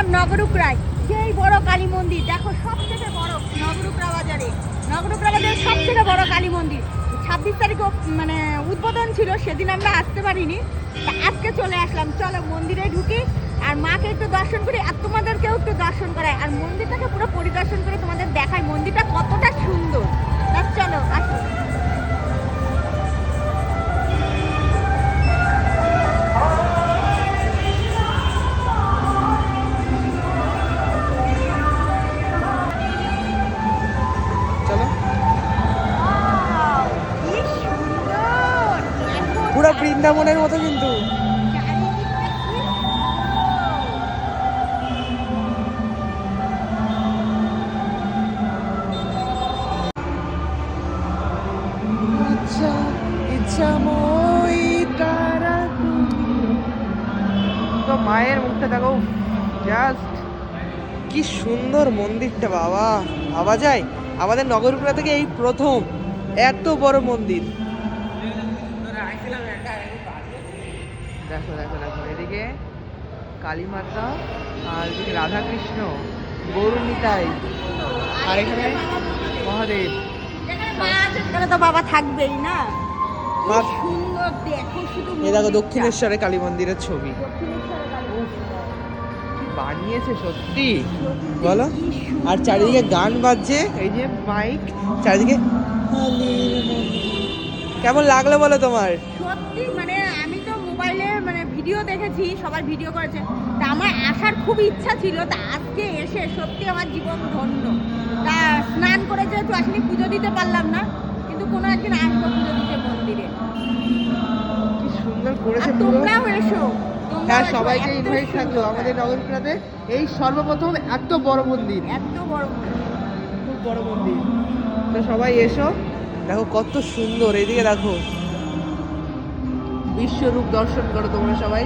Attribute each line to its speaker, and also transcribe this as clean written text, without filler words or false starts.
Speaker 1: এলাম নগরুকরায়, সেই বড় কালী মন্দির। দেখো সব থেকে বড় নগরুকরা বাজারে, নগরুকরা বাজারে সব থেকে বড় কালী মন্দির। 26 তারিখ মানে উদ্বোধন ছিল, সেদিন আমরা আসতে পারিনি, তা আজকে চলে আসলাম। চলো মন্দিরে ঢুকি আর মাকে একটু দর্শন করি আর তোমাদেরকেও একটু দর্শন করাই, আর মন্দিরটাকে পুরো পরিদর্শন করে তোমাদের দেখাই মন্দিরটা কতটা সুন্দর। তা চলো আসো।
Speaker 2: চলো,
Speaker 1: Wow, কি সুন্দর! দেখো
Speaker 2: পুরো বৃন্দাবনের মতো কিন্তু।
Speaker 1: চারিদিকটা কি সুন্দর!
Speaker 2: ইচ্ছা ইচ্ছাময়ী তারা তুমি। তো মায়ের মুখটা দেখো, জাস্ট কি সুন্দর মন্দিরটা বাবা। ভাবা যায় আমাদের নগরপুরা থেকে এই প্রথম এত বড় মন্দির। দেখো দেখো দেখো, এদিকে কালী মাতা আর এদিকে রাধা কৃষ্ণ, গরু নিতাই, আর এখানে মহাদেব।
Speaker 1: যেখানে মা আছে সেখানে তো বাবা থাকবেই না। কি
Speaker 2: মা-
Speaker 1: সুন্দর দেখো শুধু
Speaker 2: এই দেখো
Speaker 1: মন্দিরটা।
Speaker 2: দক্ষিণেশ্বরে কালী মন্দিরের ছবি।
Speaker 1: দক্ষিণেশ্বরে কালী মন্দির।
Speaker 2: কি বানিয়েছে সত্যি
Speaker 1: সত্যি
Speaker 2: বলো।
Speaker 1: কি সুন্দর।
Speaker 2: আর চারিদিকে গান বাজছে, এই যে মাইক চারিদিকে। কালীর মন্দির। কেমন লাগলো বলো তোমার?
Speaker 1: সত্যি মানে আমি তো মোবাইলে মানে ভিডিও দেখেছি, সবাই ভিডিও করেছে, তা আমার আসার খুব ইচ্ছা ছিল, তা আজকে এসে সত্যি আমার জীবন ধন্য। তা স্নান করে যেহেতু আসলে পুজো দিতে পারলাম না, কিন্তু কোনো একদিন আসবো পুজো দিতে মন্দিরে।
Speaker 2: কি সুন্দর করেছে
Speaker 1: আর
Speaker 2: পুরো।
Speaker 1: তোমরাও এসো, তোমরাও
Speaker 2: হ্যাঁ,
Speaker 1: এসো,
Speaker 2: সবাইকে
Speaker 1: এত
Speaker 2: ইনভাইট
Speaker 1: সুন্দর
Speaker 2: থাকলো আমাদের
Speaker 1: জায়গা।
Speaker 2: নগরপুরাতে এই সর্বপ্রথম এত বড় মন্দির,
Speaker 1: এত বড়
Speaker 2: খুব বড় মন্দির। তো সবাই এসো, দেখো কত সুন্দর। এইদিকে দেখো, বিশ্বরূপ দর্শন করো তোমরা সবাই।